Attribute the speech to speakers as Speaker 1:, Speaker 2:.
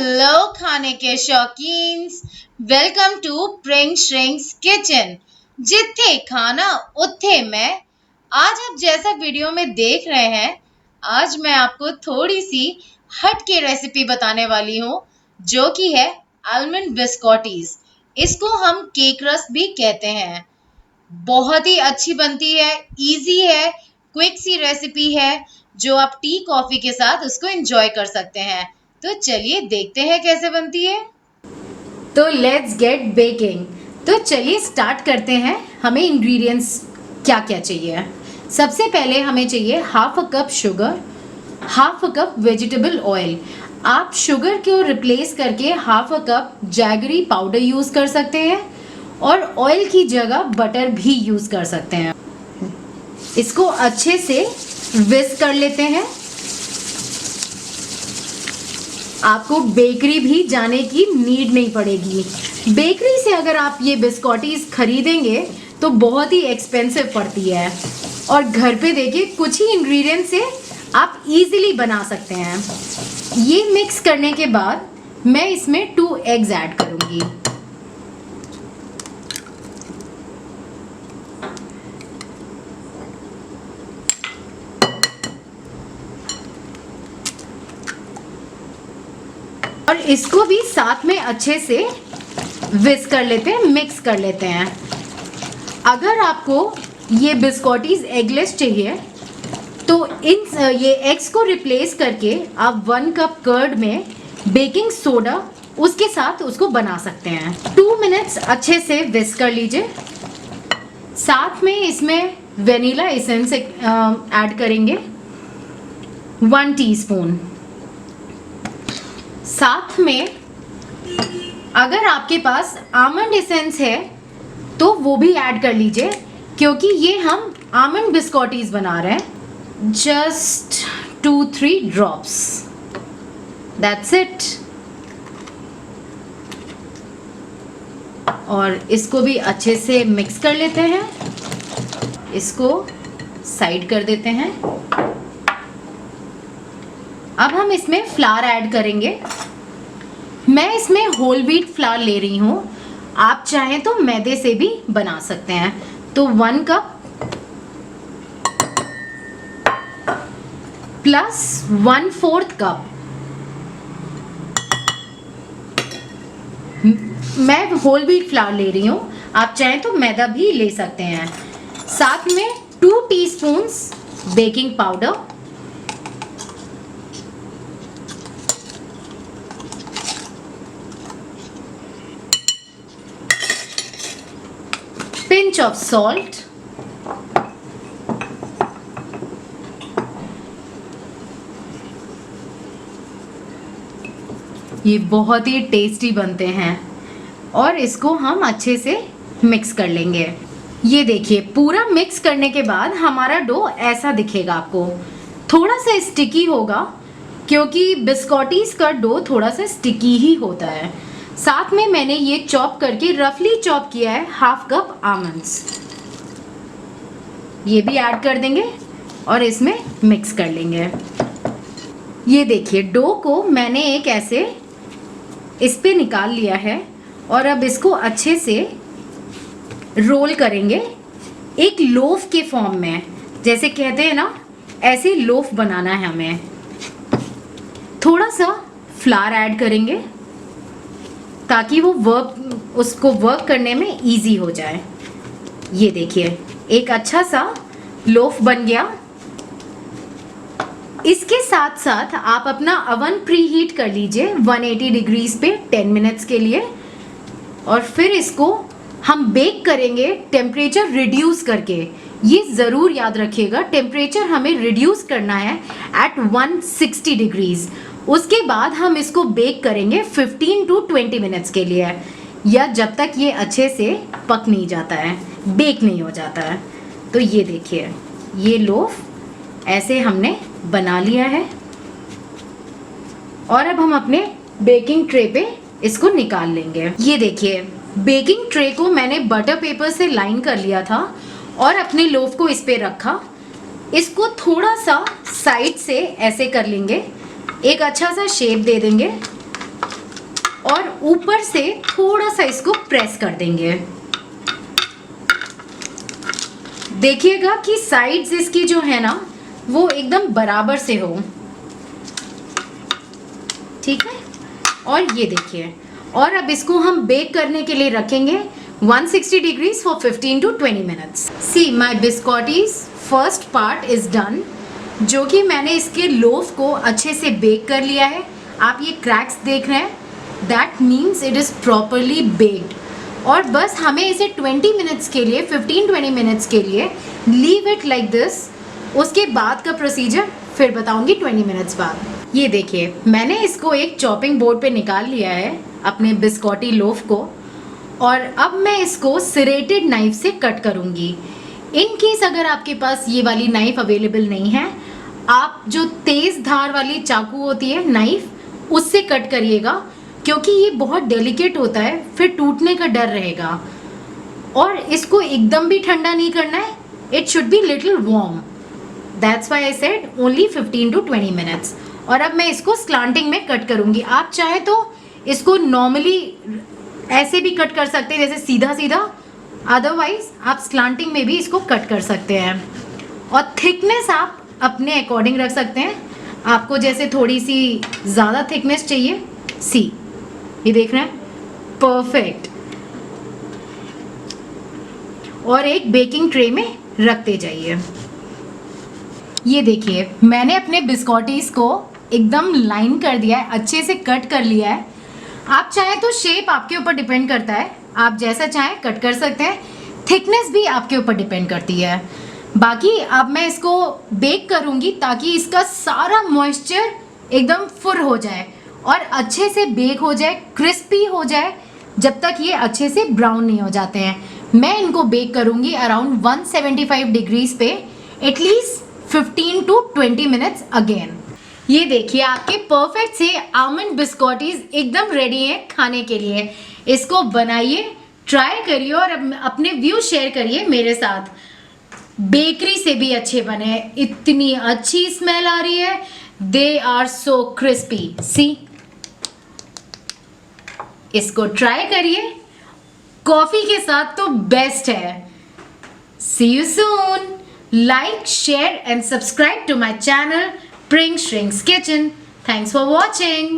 Speaker 1: Hello खाने के शौकीन्स, welcome to प्रिंग shrinks kitchen. जिथे खाना उथे मैं। आज आप जैसा वीडियो में देख रहे हैं, आज मैं आपको थोड़ी सी हट के रेसिपी बताने वाली हूँ, जो कि है आलमंड बिस्कॉटीज। इसको हम केक रस्क भी कहते हैं। बहुत ही अच्छी बनती है, इजी है, क्विक सी रेसिपी है, जो आप टी कॉफी के साथ उसको एंजॉय कर सकते हैं। तो चलिए देखते हैं कैसे बनती है।
Speaker 2: तो लेट्स गेट बेकिंग। तो चलिए स्टार्ट करते हैं। हमें इंग्रेडिएंट्स क्या क्या चाहिए। सबसे पहले हमें चाहिए half a cup sugar, half a cup vegetable oil. आप शुगर को रिप्लेस करके half a cup jaggery powder use कर सकते हैं और ऑयल की जगह बटर भी यूज़ कर सकते हैं। इसको अच्छे से विस्क कर लेते हैं। आपको बेकरी भी जाने की नीड नहीं पड़ेगी। बेकरी से अगर आप ये बिस्कॉटीज खरीदेंगे तो बहुत ही एक्सपेंसिव पड़ती है, और घर पे देखिए कुछ ही इंग्रेडिएंट से आप इजीली बना सकते हैं। ये मिक्स करने के बाद मैं इसमें 2 एग्स ऐड करूंगी। और इसको भी साथ में अच्छे से विस्क कर लेते हैं, मिक्स कर लेते हैं। अगर आपको ये बिस्कॉटीज एगलेस चाहिए तो ये एग्स को रिप्लेस करके आप 1 कप कर्ड में बेकिंग सोडा उसके साथ उसको बना सकते हैं। 2 मिनट्स अच्छे से विस्क कर लीजिए। साथ में इसमें वेनिला एसेंस ऐड करेंगे 1 टीस्पून। साथ में अगर आपके पास आमंड एसेंस है तो वो भी ऐड कर लीजिए, क्योंकि ये हम आमंड बिस्कॉटीज बना रहे हैं। Just 2-3 drops, that's it. और इसको भी अच्छे से मिक्स कर लेते हैं। इसको साइड कर देते हैं। अब हम इसमें फ्लावर ऐड करेंगे। मैं इसमें होल व्हीट फ्लावर ले रही हूँ, आप चाहें तो मैदे से भी बना सकते हैं। तो 1 कप प्लस 1/4 कप मैं होल व्हीट फ्लावर ले रही हूँ, आप चाहें तो मैदा भी ले सकते हैं। साथ में 2 teaspoons baking powder, pinch of salt, ये बहुत ही टेस्टी बनते हैं और इसको हम अच्छे से मिक्स कर लेंगे। ये देखिए पूरा मिक्स करने के बाद हमारा डो ऐसा दिखेगा आपको। थोड़ा सा स्टिकी होगा, क्योंकि बिस्कॉटीज का डो थोड़ा सा स्टिकी ही होता है। साथ में मैंने ये चॉप करके रफली चॉप किया है हाफ कप आमंड्स, ये भी ऐड कर देंगे और इसमें मिक्स कर लेंगे। ये देखिए डो को मैंने एक ऐसे इस पे निकाल लिया है और अब इसको अच्छे से रोल करेंगे एक लोफ के फॉर्म में। जैसे कहते हैं ना, ऐसे लोफ बनाना है हमें। थोड़ा सा फ्लावर ऐड करेंगे ताकि वो उसको वर्क करने में इजी हो जाए। ये देखिए एक अच्छा सा लोफ बन गया। इसके साथ साथ आप अपना अवन प्री हीट कर लीजिए 180 डिग्रीज पे 10 मिनट्स के लिए, और फिर इसको हम बेक करेंगे टेम्परेचर रिड्यूस करके। ये ज़रूर याद रखिएगा, टेम्परेचर हमें रिड्यूस करना है एट 160 डिग्रीज। उसके बाद हम इसको बेक करेंगे 15 to 20 मिनट्स के लिए, या जब तक ये अच्छे से पक नहीं जाता है, बेक नहीं हो जाता है। तो ये देखिए ये लोफ ऐसे हमने बना लिया है, और अब हम अपने बेकिंग ट्रे पे इसको निकाल लेंगे। ये देखिए बेकिंग ट्रे को मैंने बटर पेपर से लाइन कर लिया था और अपने लोफ को इस पे रखा। इसको थोड़ा सा साइड से ऐसे कर लेंगे, एक अच्छा सा शेप दे देंगे और ऊपर से थोड़ा सा इसको प्रेस कर देंगे। देखिएगा कि साइड्स इसकी जो है ना वो एकदम बराबर से हो, ठीक है। और ये देखिए, और अब इसको हम बेक करने के लिए रखेंगे 160 degrees for 15 to 20 minutes. See my biscottis first part is done, जो कि मैंने इसके लोफ को अच्छे से बेक कर लिया है। आप ये क्रैक्स देख रहे हैं, that means it is properly baked. और बस हमें इसे 20 मिनट्स के लिए, 15-20 मिनट्स के लिए लीव इट लाइक दिस। उसके बाद का प्रोसीजर फिर बताऊंगी 20 मिनट्स बाद। ये देखिए, मैंने इसको एक चॉपिंग बोर्ड पे निकाल लिया है, अपने बिस्कॉटी लोफ को, और अब मैं इसको सिरेटेड नाइफ से कट करूंगी। इन केस अगर आपके पास ये वाली नाइफ अवेलेबल नहीं है, आप जो तेज़ धार वाली चाकू होती है नाइफ, उससे कट करिएगा, क्योंकि ये बहुत डेलिकेट होता है, फिर टूटने का डर रहेगा। और इसको एकदम भी ठंडा नहीं करना है, it should be little warm, that's why I said only 15 to 20 minutes. और अब मैं इसको स्लांटिंग में कट करूँगी। आप चाहे तो इसको नॉर्मली ऐसे भी कट कर सकते हैं, जैसे सीधा सीधा, अदरवाइज आप स्लांटिंग में भी इसको कट कर सकते हैं। और थिकनेस आप अपने अकॉर्डिंग रख सकते हैं, आपको जैसे थोड़ी सी ज़्यादा थिकनेस चाहिए। सी, ये देख रहे हैं, परफेक्ट। और एक बेकिंग ट्रे में रखते जाइए। ये देखिए, मैंने अपने बिस्कॉटीज को एकदम लाइन कर दिया है, अच्छे से कट कर लिया है। आप चाहे तो शेप आपके ऊपर डिपेंड करता है, आप जैसा चाहें कट कर सकते हैं। थिकनेस भी आपके ऊपर डिपेंड करती है। बाकी अब मैं इसको बेक करूंगी ताकि इसका सारा मॉइस्चर एकदम फुल हो जाए और अच्छे से बेक हो जाए, क्रिस्पी हो जाए, जब तक ये अच्छे से ब्राउन नहीं हो जाते हैं। मैं इनको बेक करूंगी अराउंड 175 डिग्रीज पे एटलीस्ट 15 to 20 मिनट्स अगेन। ये देखिए, आपके परफेक्ट से आलमंड बिस्कॉटीज एकदम रेडी हैं खाने के लिए। इसको बनाइए, ट्राई करिए और अपने व्यू शेयर करिए मेरे साथ। बेकरी से भी अच्छे बने, इतनी अच्छी स्मेल आ रही है, दे आर सो क्रिस्पी। सी, इसको ट्राई करिए, कॉफी के साथ तो बेस्ट है। See you soon. Like, share and subscribe to my channel Pring Shrink's Kitchen. Thanks for watching.